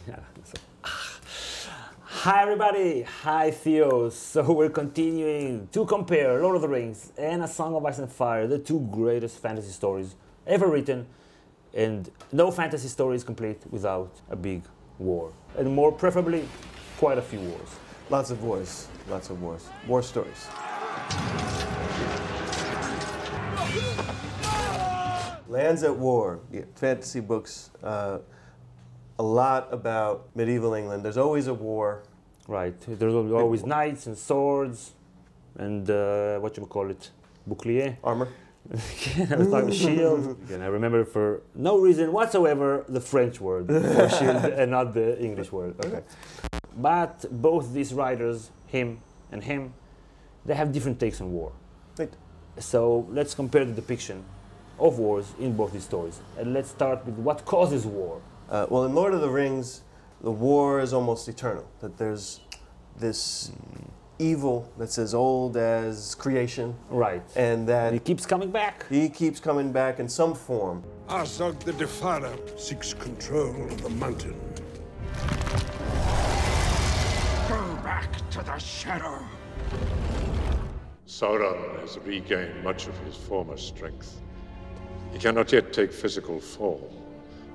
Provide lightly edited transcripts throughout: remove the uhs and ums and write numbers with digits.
Yeah, Hi everybody, hi Theo. So we're continuing to compare Lord of the Rings and A Song of Ice and Fire, the two greatest fantasy stories ever written, and no fantasy story is complete without a big war, and more preferably, quite a few wars. Lots of wars, lots of wars. War stories. Lands at War, yeah, fantasy books, a lot about medieval England. There's always a war. Right, there's always knights and swords and bouclier. Armor. I was talking shield. Again, I remember for no reason whatsoever the French word for shield and not the English word. Okay. But both these writers, him and him, they have different takes on war. Right. So let's compare the depiction of wars in both these stories. And let's start with what causes war. Well, in Lord of the Rings, the war is almost eternal. That there's this evil that's as old as creation. Right. And that he keeps coming back. He keeps coming back in some form. Arsog the Defiler seeks control of the mountain. Go back to the shadow. Sauron has regained much of his former strength. He cannot yet take physical form,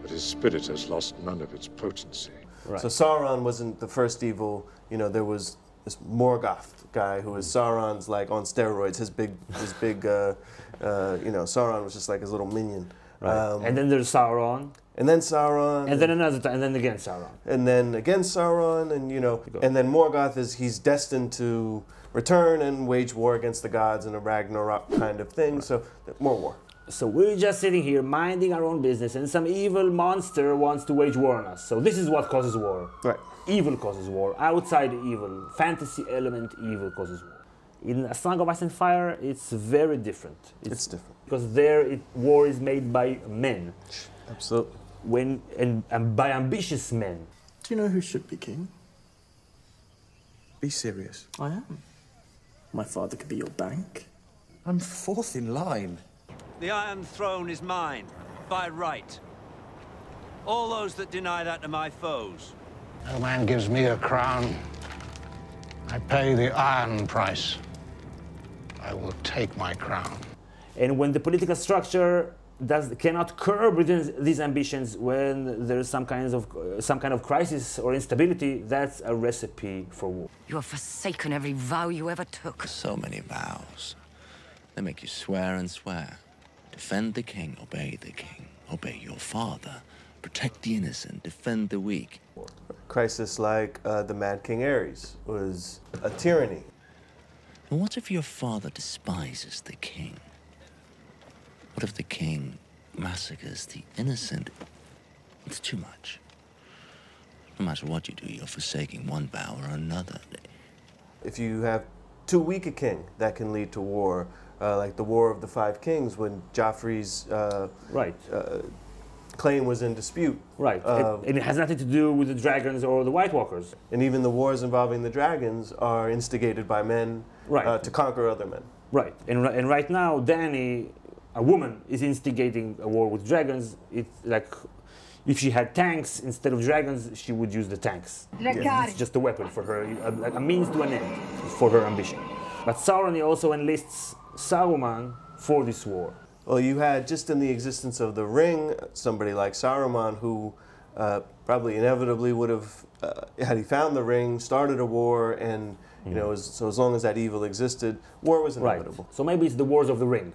but his spirit has lost none of its potency. Right. So Sauron wasn't the first evil. You know, there was this Morgoth guy who was Sauron's like on steroids. His big, you know, Sauron was just like his little minion. Right. And then there's Sauron. And then Sauron. And then another time, and then again Sauron. And then again Sauron, and you know, and then Morgoth he's destined to return and wage war against the gods in a Ragnarok kind of thing. Right. So more war. So we're just sitting here minding our own business, and some evil monster wants to wage war on us. So this is what causes war. Right. Evil causes war. Outside evil, fantasy element evil causes war. In A Song of Ice and Fire, it's very different. It's different. Because there, war is made by men. Absolutely. And by ambitious men. Do you know who should be king? Be serious. I am. My father could be your bank. I'm fourth in line. The Iron Throne is mine, by right. All those that deny that are my foes. No man gives me a crown. I pay the iron price. I will take my crown. And when the political structure cannot curb within these ambitions, when there's some kind of crisis or instability, that's a recipe for war. You have forsaken every vow you ever took. So many vows. They make you swear and swear. Defend the king, obey the king, obey your father, protect the innocent, defend the weak. Crisis like the Mad King Ares was a tyranny. And what if your father despises the king? What if the king massacres the innocent? It's too much. No matter what you do, you're forsaking one vow or another. If you have too weak a king, that can lead to war. Like the War of the Five Kings, when Joffrey's claim was in dispute. Right, and it has nothing to do with the dragons or the White Walkers. And even the wars involving the dragons are instigated by men to conquer other men. Right, and right now, Dany, a woman, is instigating a war with dragons. It's like, if she had tanks instead of dragons, she would use the tanks. It's just a weapon for her, like a means to an end for her ambition. But Sauron also enlists Saruman for this war. Well, you had just in the existence of the ring, somebody like Saruman who probably inevitably would have, had he found the ring, started a war, and you know, so as long as that evil existed, war was inevitable. Right. So maybe it's the wars of the ring.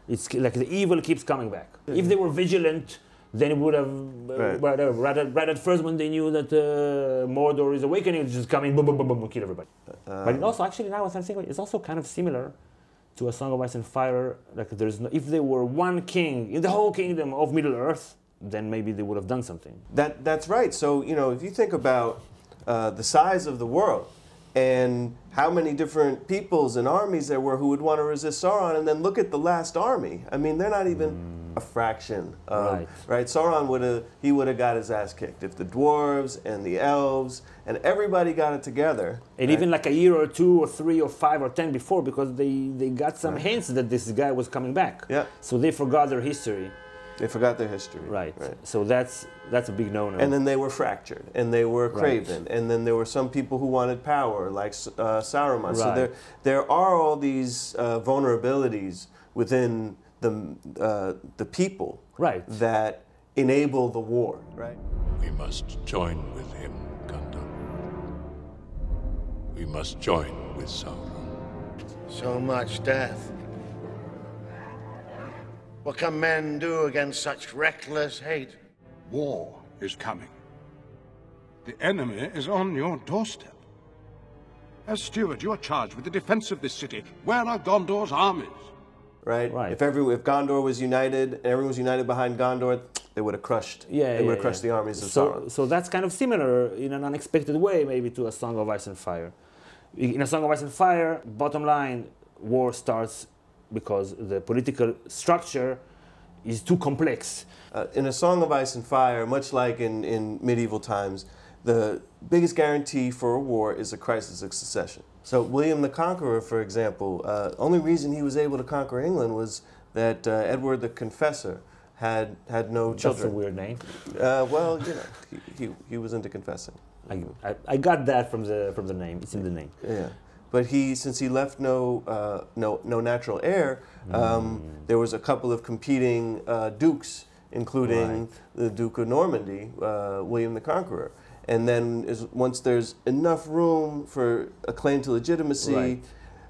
It's like the evil keeps coming back. If they were vigilant, then it would have, right at first when they knew that Mordor is awakening, it's just coming, boom, boom, boom, boom, and kill everybody. But it also, actually, now as I'm thinking, it's also kind of similar to A Song of Ice and Fire. Like there's no, if there were one king in the whole kingdom of Middle-earth, then maybe they would have done something. That's right. So, you know, if you think about the size of the world and how many different peoples and armies there were who would want to resist Sauron, and then look at the last army. I mean, they're not even a fraction. Right? Sauron would have got his ass kicked if the dwarves and the elves and everybody got it together. And even like a year or 2 or 3 or 5 or 10 before, because they got some hints that this guy was coming back. Yeah. So they forgot their history. They forgot their history. Right. So that's a big no-no. And then they were fractured, and they were craven, and then there were some people who wanted power, like Saruman. So there are all these vulnerabilities within the people that enable the war. Right. We must join with him, Gandalf. We must join with Sauron. So much death. What can men do against such reckless hate? War is coming. The enemy is on your doorstep. As steward, you are charged with the defense of this city. Where are Gondor's armies? Right. If Gondor was united, and everyone was united behind Gondor, they would have crushed. They would have crushed the armies of Sauron. So that's kind of similar in an unexpected way, maybe, to A Song of Ice and Fire. In A Song of Ice and Fire, bottom line, war starts because the political structure is too complex. In A Song of Ice and Fire, much like in medieval times, the biggest guarantee for a war is a crisis of succession. So William the Conqueror, for example, only reason he was able to conquer England was that Edward the Confessor had no children. That's a weird name. Well, you know, he was into confessing. I got that from the name. It's in the name. Yeah. But since he left no natural heir, there was a couple of competing dukes, including the Duke of Normandy, William the Conqueror. And then once there's enough room for a claim to legitimacy,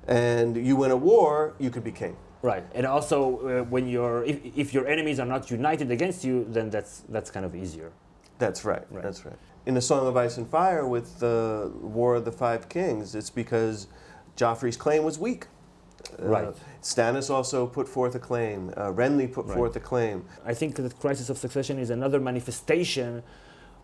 and you win a war, you could be king. Right, and also when if your enemies are not united against you, then that's kind of easier. That's right. That's right. In A Song of Ice and Fire, with the War of the Five Kings, it's because Joffrey's claim was weak. Stannis also put forth a claim. Renly put forth a claim. I think that crisis of succession is another manifestation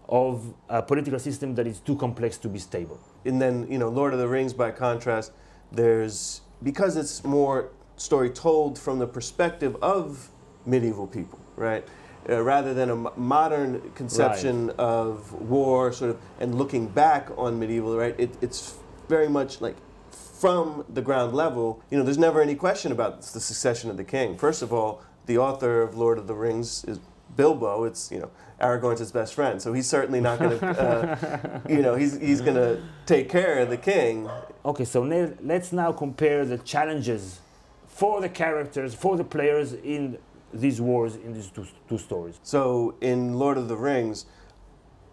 of a political system that is too complex to be stable. And then, you know, Lord of the Rings, by contrast, because it's more story told from the perspective of medieval people, right? Rather than a modern conception of war, sort of, and looking back on medieval, right? It's very much like from the ground level. You know, there's never any question about the succession of the king. First of all, the author of Lord of the Rings is Bilbo. It's, you know, Aragorn's his best friend, so he's certainly not going to, you know, he's going to take care of the king. Okay, so let's now compare the challenges for the characters, for the players in these wars, in these two stories. So in Lord of the Rings,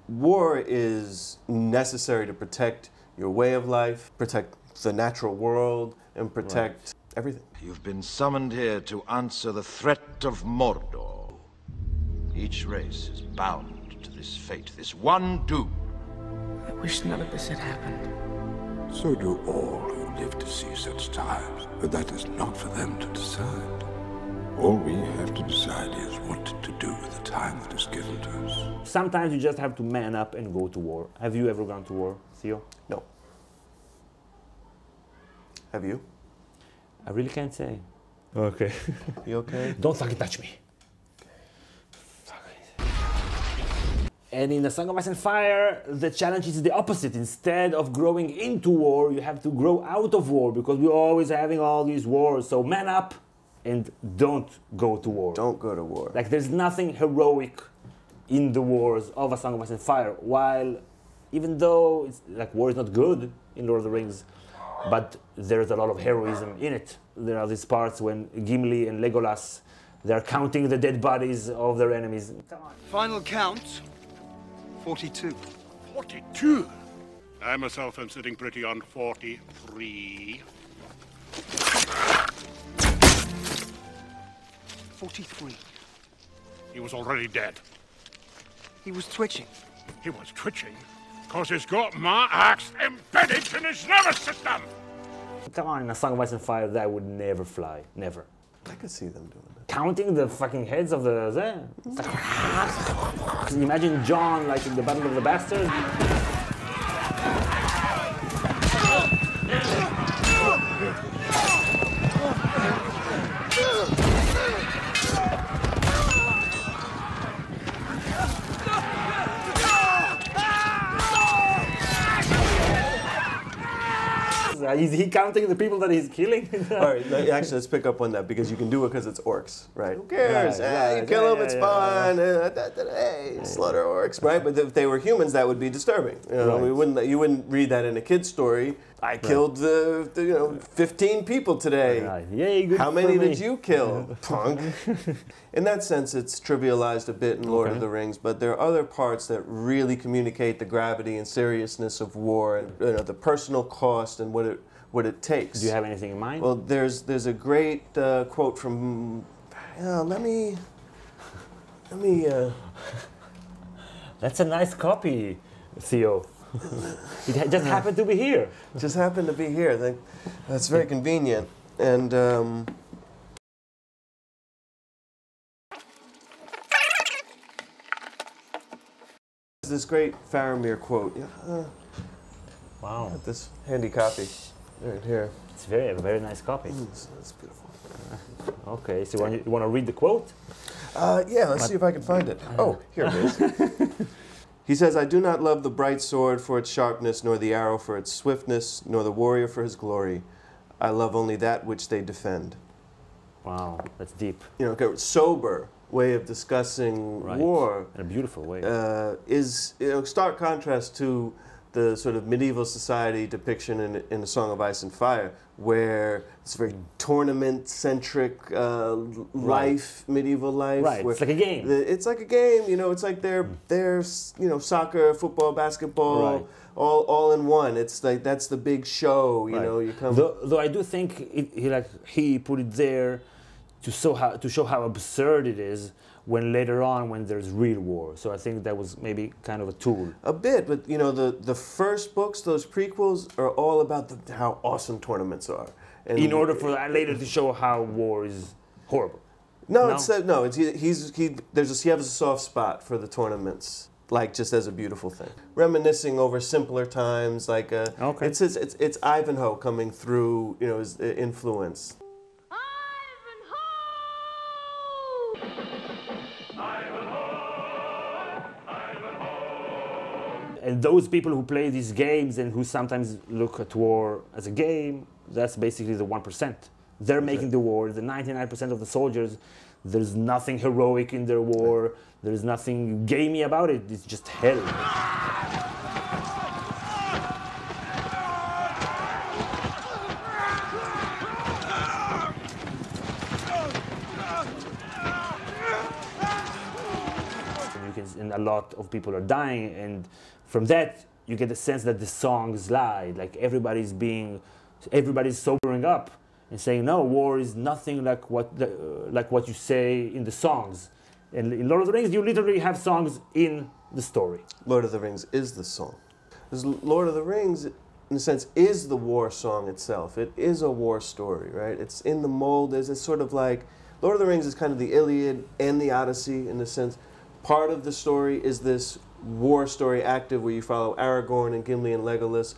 war is necessary to protect your way of life, protect the natural world, and protect everything. You've been summoned here to answer the threat of Mordor. Each race is bound to this fate, this one doom. I wish none of this had happened. So do all who live to see such times, but that is not for them to decide. All we have to decide is what to do with the time that is given to us. Sometimes you just have to man up and go to war. Have you ever gone to war, Theo? No. Have you? I really can't say. Okay. You okay? Don't fucking touch me. And in A Song of Ice and Fire, the challenge is the opposite. Instead of growing into war, you have to grow out of war, because we're always having all these wars. So man up and don't go to war. Don't go to war. Like, there's nothing heroic in the wars of A Song of Ice and Fire, while even though it's like war is not good in Lord of the Rings, but there's a lot of heroism in it. There are these parts when Gimli and Legolas, they're counting the dead bodies of their enemies. Come on. Final count, 42. 42? I myself am sitting pretty on 43. 43. He was already dead. He was twitching. He was twitching because he's got my axe embedded in his nervous system. Come on, in A Song of Ice and Fire, that would never fly. Never. I could see them doing that. Counting the fucking heads of the... Can you imagine Jon, like, in the Battle of the Bastards? Is he counting the people that he's killing? All right, actually, let's pick up on that because you can do it because it's orcs, right? Who cares? You kill them, it's fine. Hey, slaughter orcs, right? But if they were humans, that would be disturbing. You you wouldn't read that in a kid's story. I killed 15 people today. Yay, good How many for me. did you kill, punk? In that sense, it's trivialized a bit in Lord of the Rings, but there are other parts that really communicate the gravity and seriousness of war and the personal cost and what it takes. Do you have anything in mind? Well, there's a great quote from. Let me. That's a nice copy, Theo. It just happened to be here. Just happened to be here. That's very convenient. And this great Faramir quote. Wow. Got this handy copy right here. It's a very nice copy. That's beautiful. Okay, so you want to read the quote? Yeah, let's see if I can find it. Oh, here it is. He says, I do not love the bright sword for its sharpness, nor the arrow for its swiftness, nor the warrior for his glory. I love only that which they defend. Wow, that's deep. Sober way of discussing war. In a beautiful way. Is stark contrast to the sort of medieval society depiction in A Song of Ice and Fire, where it's very tournament-centric life, medieval life. Right, it's like a game. It's like a game, it's like they're soccer, football, basketball, all in one. It's like that's the big show, you come. Though I do think he put it there to show how absurd it is when later on when there's real war. So I think that was maybe kind of a tool. A bit, but the first books, those prequels, are all about how awesome tournaments are. And in order for that later to show how war is horrible. He has a soft spot for the tournaments, like just as a beautiful thing. Reminiscing over simpler times, like it's Ivanhoe coming through, his influence. And those people who play these games and who sometimes look at war as a game, that's basically the 1%. They're making the war. The 99% of the soldiers, there's nothing heroic in their war. There's nothing gamey about it. It's just hell. And a lot of people are dying, and from that you get the sense that the songs lie. Like everybody's sobering up and saying, no, war is nothing like what you say in the songs. And in Lord of the Rings, you literally have songs in the story. Lord of the Rings is the song. Because Lord of the Rings, in a sense, is the war song itself. It is a war story, right? It's in the mold. There's a sort of like, Lord of the Rings is kind of the Iliad and the Odyssey in a sense. Part of the story is this war story active where you follow Aragorn and Gimli and Legolas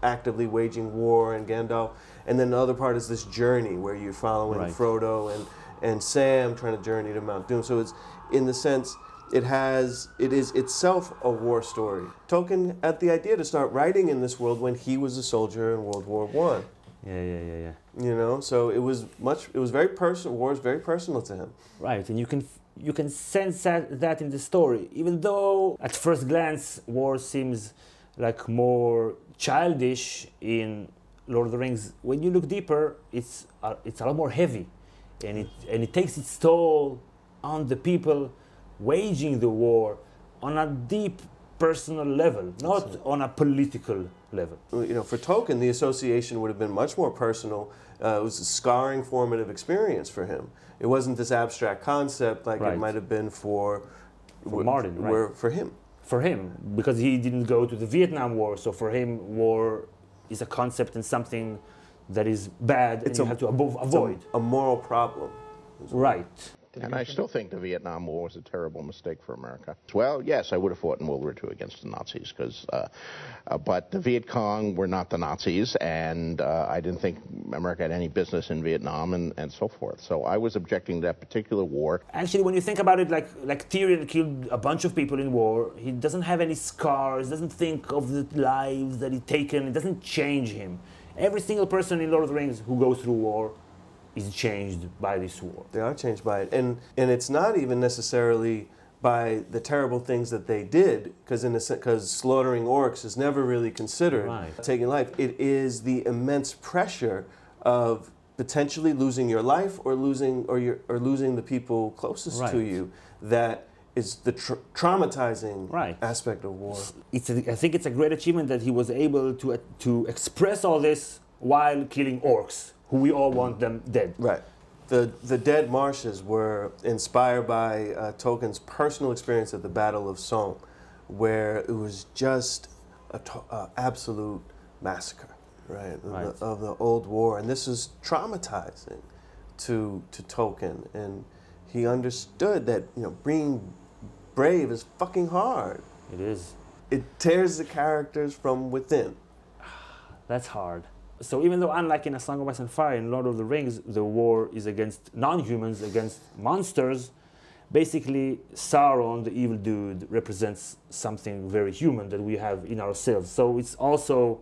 actively waging war and Gandalf. And then the other part is this journey where you're following Frodo and Sam trying to journey to Mount Doom. So it's, in the sense, it is itself a war story. Tolkien had the idea to start writing in this world when he was a soldier in World War I. Yeah. So it was very personal. War is very personal to him. Right, and you can sense that in the story, even though at first glance war seems like more childish in Lord of the Rings. When you look deeper, it's a lot more heavy, and it takes its toll on the people waging the war on a deep personal level, not on a political level. For Tolkien, the association would have been much more personal. It was a scarring, formative experience for him. It wasn't this abstract concept like it might have been for Martin, right? For him. For him, because he didn't go to the Vietnam War, so for him, war is a concept and something that is bad and you have to avoid. A moral problem. Right. And I still think the Vietnam War was a terrible mistake for America. Well, yes, I would have fought in World War II against the Nazis, but the Viet Cong were not the Nazis, and I didn't think America had any business in Vietnam and so forth. So I was objecting to that particular war. Actually, when you think about it, like Tyrion killed a bunch of people in war, he doesn't have any scars, doesn't think of the lives that he'd taken, it doesn't change him. Every single person in Lord of the Rings who goes through war is changed by this war. They are changed by it. And it's not even necessarily by the terrible things that they did, because slaughtering orcs is never really considered taking life. It is the immense pressure of potentially losing your life or losing the people closest to you that is the traumatizing aspect of war. I think it's a great achievement that he was able to express all this while killing orcs, who we all want them dead. Right. The Dead Marshes were inspired by Tolkien's personal experience at the Battle of Somme, where it was just an absolute massacre, of the old war. And this is traumatizing to Tolkien. And he understood that, being brave is fucking hard. It is. It tears the characters from within. That's hard. So even though, unlike in A Song of Ice and Fire, in Lord of the Rings, the war is against non-humans, against monsters, basically Sauron, the evil dude, represents something very human that we have in ourselves. So it's also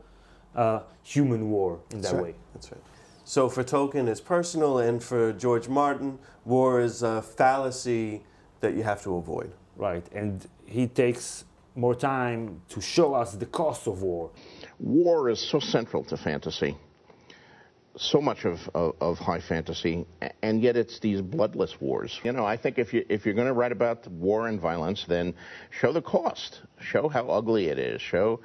a human war in that way. That's right. So for Tolkien, it's personal, and for George Martin, war is a fallacy that you have to avoid. Right, and he takes more time to show us the cost of war. War is so central to fantasy, so much of high fantasy, and yet it's these bloodless wars. I think if you're going to write about war and violence, then show the cost, show how ugly it is, show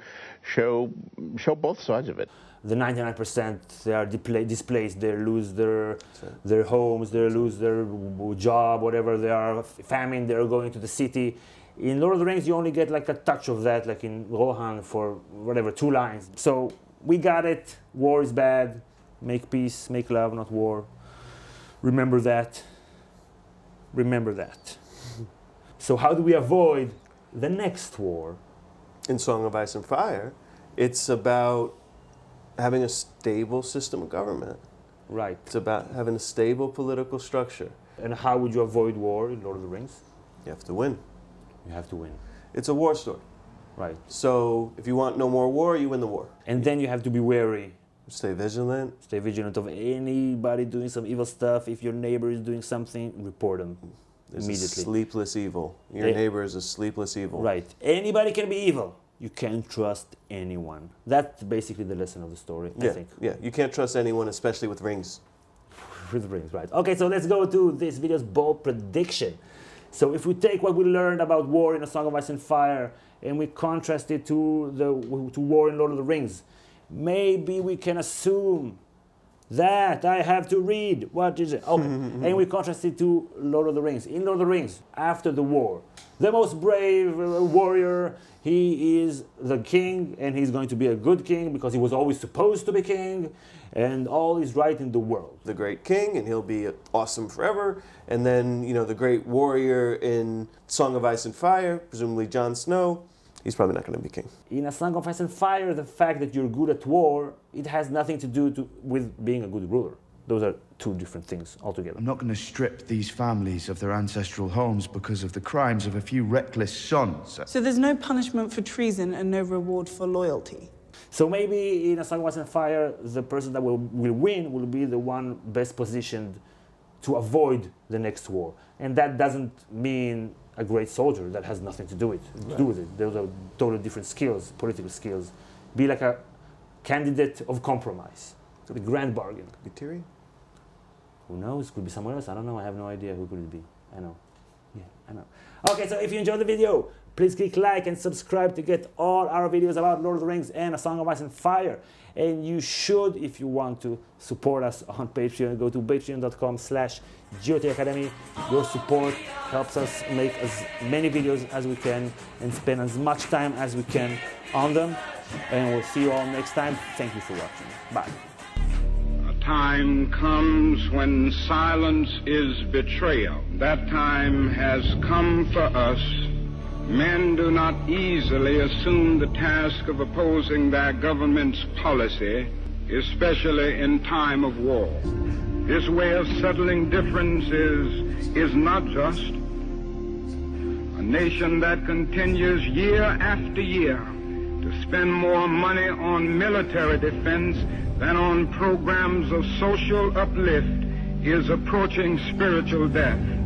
both sides of it. The 99%, they are displaced, they lose their homes, they lose their job, whatever they are, famine, they're going to the city. In Lord of the Rings, you only get like a touch of that, like in Rohan for whatever, 2 lines. So we got it, war is bad, make peace, make love, not war. Remember that. Remember that. So how do we avoid the next war? In Song of Ice and Fire, it's about having a stable system of government. Right. It's about having a stable political structure. And how would you avoid war in Lord of the Rings? You have to win. You have to win. It's a war story. Right. So if you want no more war, you win the war. And then you have to be wary. Stay vigilant. Stay vigilant of anybody doing some evil stuff. If your neighbor is doing something, report them immediately. There's a sleepless evil. Your neighbor is a sleepless evil. Right. Anybody can be evil. You can't trust anyone. That's basically the lesson of the story, I think. Yeah, you can't trust anyone, especially with rings. With rings, right. Okay, so let's go to this video's bold prediction. So if we take what we learned about war in A Song of Ice and Fire and we contrast it to war in Lord of the Rings, maybe we can assume that I have to read. What is it? Okay. And we contrast it to Lord of the Rings. In Lord of the Rings, after the war, the most brave warrior, he is the king, and he's going to be a good king because he was always supposed to be king, and all is right in the world. The great king, and he'll be awesome forever. And then, the great warrior in Song of Ice and Fire, presumably Jon Snow, he's probably not going to be king. In A Song of Ice and Fire, the fact that you're good at war, it has nothing to do with being a good ruler. Those are 2 different things altogether. I'm not going to strip these families of their ancestral homes because of the crimes of a few reckless sons. So there's no punishment for treason and no reward for loyalty? So maybe in A Song of Ice and Fire, the person that will win will be the one best positioned to avoid the next war. And that doesn't mean a great soldier. That has nothing to do with it. Those are totally different skills, political skills. Be like a candidate of compromise. The grand bargain. Could be Tyrion? Who knows? Could be someone else. I don't know. I have no idea who could it be. I know. Yeah, I know. Okay, so if you enjoyed the video, please click like and subscribe to get all our videos about Lord of the Rings and A Song of Ice and Fire. And you should, if you want to support us on Patreon, go to patreon.com/GOT Academy. Your support helps us make as many videos as we can and spend as much time as we can on them. And we'll see you all next time. Thank you for watching. Bye. A time comes when silence is betrayal. That time has come for us. Men do not easily assume the task of opposing their government's policy, especially in time of war. This way of settling differences is not just. A nation that continues year after year to To spend more money on military defense than on programs of social uplift is approaching spiritual death.